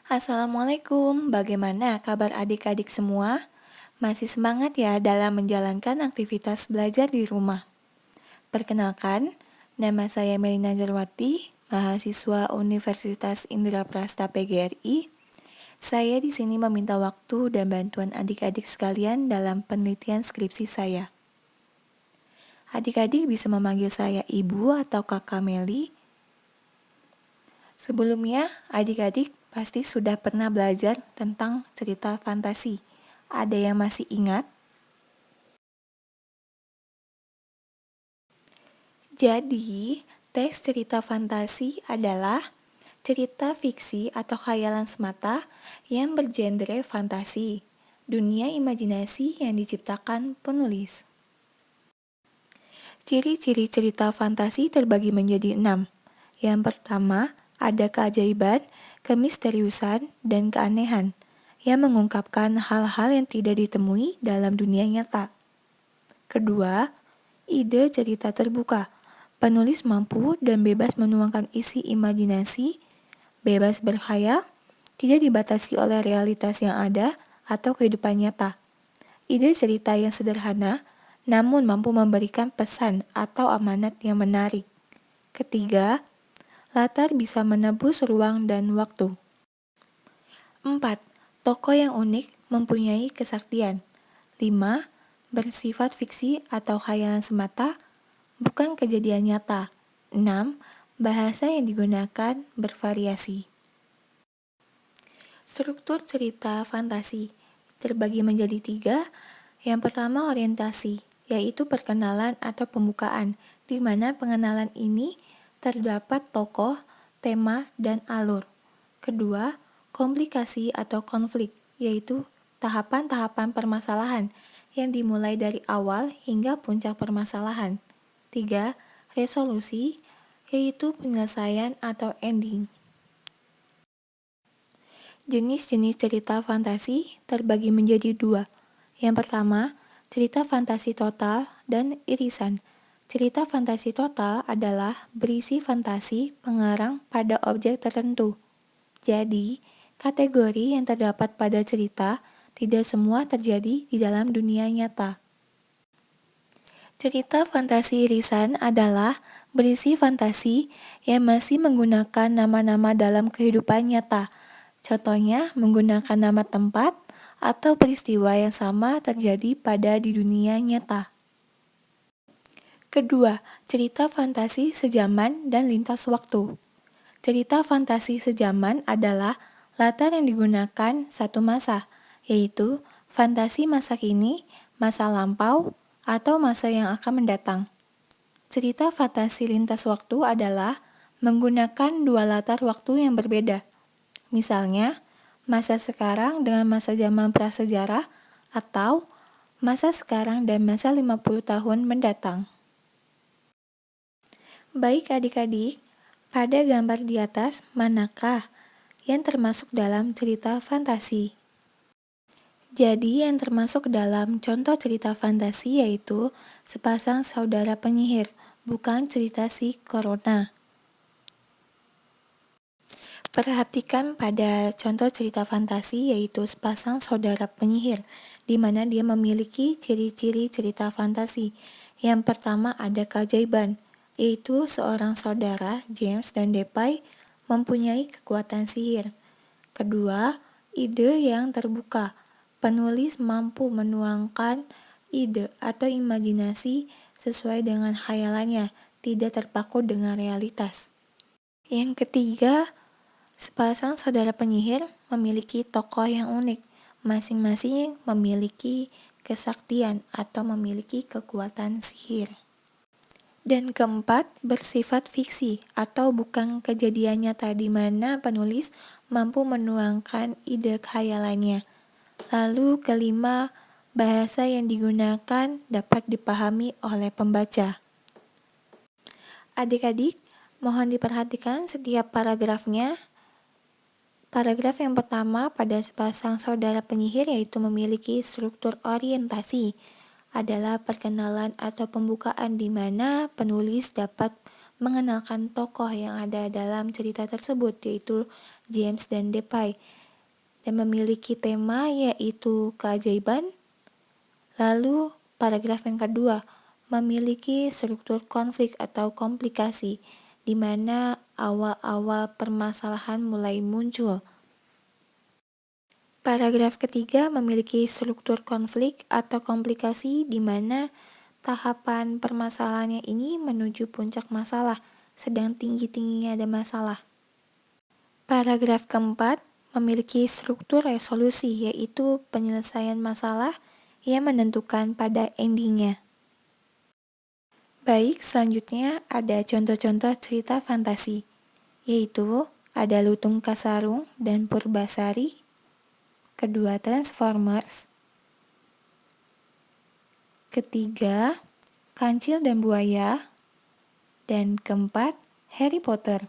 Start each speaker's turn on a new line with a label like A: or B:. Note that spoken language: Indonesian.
A: Assalamualaikum, bagaimana kabar adik-adik semua? Masih semangat ya dalam menjalankan aktivitas belajar di rumah? Perkenalkan, nama saya Melina Jarwati, mahasiswa Universitas Indraprasta PGRI. Saya di sini meminta waktu dan bantuan adik-adik sekalian dalam penelitian skripsi saya. Adik-adik bisa memanggil saya Ibu atau Kakak Meli. Sebelumnya, adik-adik pasti sudah pernah belajar tentang cerita fantasi. Ada yang masih ingat? Jadi, teks cerita fantasi adalah cerita fiksi atau khayalan semata yang bergenre fantasi, dunia imajinasi yang diciptakan penulis. Ciri-ciri cerita fantasi terbagi menjadi 6. Yang pertama, ada keajaiban, kemisteriusan, dan keanehan yang mengungkapkan hal-hal yang tidak ditemui dalam dunia nyata. Kedua, ide cerita terbuka. Penulis mampu dan bebas menuangkan isi imajinasi, bebas berkhayal, tidak dibatasi oleh realitas yang ada atau kehidupan nyata. Ide cerita yang sederhana, namun mampu memberikan pesan atau amanat yang menarik. Ketiga, latar bisa menebus ruang dan waktu. 4. Tokoh yang unik mempunyai kesaktian. 5. Bersifat fiksi atau khayalan semata, bukan kejadian nyata. 6. Bahasa yang digunakan bervariasi. Struktur cerita fantasi terbagi menjadi 3. Yang pertama orientasi, yaitu perkenalan atau pembukaan, di mana pengenalan ini terdapat tokoh, tema, dan alur. Kedua, komplikasi atau konflik, yaitu tahapan-tahapan permasalahan yang dimulai dari awal hingga puncak permasalahan. 3. Resolusi, yaitu penyelesaian atau ending. Jenis-jenis cerita fantasi terbagi menjadi 2. Yang pertama, cerita fantasi total dan irisan. Cerita fantasi total adalah berisi fantasi pengarang pada objek tertentu. Jadi, kategori yang terdapat pada cerita tidak semua terjadi di dalam dunia nyata. Cerita fantasi irisan adalah berisi fantasi yang masih menggunakan nama-nama dalam kehidupan nyata. Contohnya menggunakan nama tempat atau peristiwa yang sama terjadi pada di dunia nyata. Kedua, cerita fantasi sejaman dan lintas waktu. Cerita fantasi sejaman adalah latar yang digunakan satu masa, yaitu fantasi masa kini, masa lampau, atau masa yang akan mendatang. Cerita fantasi lintas waktu adalah menggunakan dua latar waktu yang berbeda. Misalnya, masa sekarang dengan masa zaman prasejarah atau masa sekarang dan masa 50 tahun mendatang. Baik adik-adik, pada gambar di atas manakah yang termasuk dalam cerita fantasi? Jadi yang termasuk dalam contoh cerita fantasi yaitu sepasang saudara penyihir, bukan cerita si Corona. Perhatikan pada contoh cerita fantasi yaitu sepasang saudara penyihir, di mana dia memiliki ciri-ciri cerita fantasi. Yang pertama ada keajaiban, yaitu seorang saudara, James dan Depay, mempunyai kekuatan sihir. Kedua, ide yang terbuka. Penulis mampu menuangkan ide atau imajinasi sesuai dengan khayalannya, tidak terpaku dengan realitas. Yang ketiga, sepasang saudara penyihir memiliki tokoh yang unik, masing-masing memiliki kesaktian atau memiliki kekuatan sihir. Dan keempat, bersifat fiksi atau bukan kejadian nyata di mana penulis mampu menuangkan ide khayalannya. Lalu kelima, bahasa yang digunakan dapat dipahami oleh pembaca. Adik-adik, mohon diperhatikan setiap paragrafnya. Paragraf yang pertama pada sepasang saudara penyihir yaitu memiliki struktur orientasi adalah perkenalan atau pembukaan di mana penulis dapat mengenalkan tokoh yang ada dalam cerita tersebut, yaitu James dan Depay, dan memiliki tema yaitu keajaiban. Lalu, paragraf yang kedua memiliki struktur konflik atau komplikasi, di mana awal-awal permasalahan mulai muncul. Paragraf ketiga memiliki struktur konflik atau komplikasi di mana tahapan permasalahannya ini menuju puncak masalah, sedang tinggi-tingginya ada masalah. Paragraf keempat memiliki struktur resolusi, yaitu penyelesaian masalah yang menentukan pada endingnya. Baik, selanjutnya ada contoh-contoh cerita fantasi, yaitu ada Lutung Kasarung dan Purbasari, kedua Transformers, ketiga Kancil dan Buaya, dan keempat Harry Potter.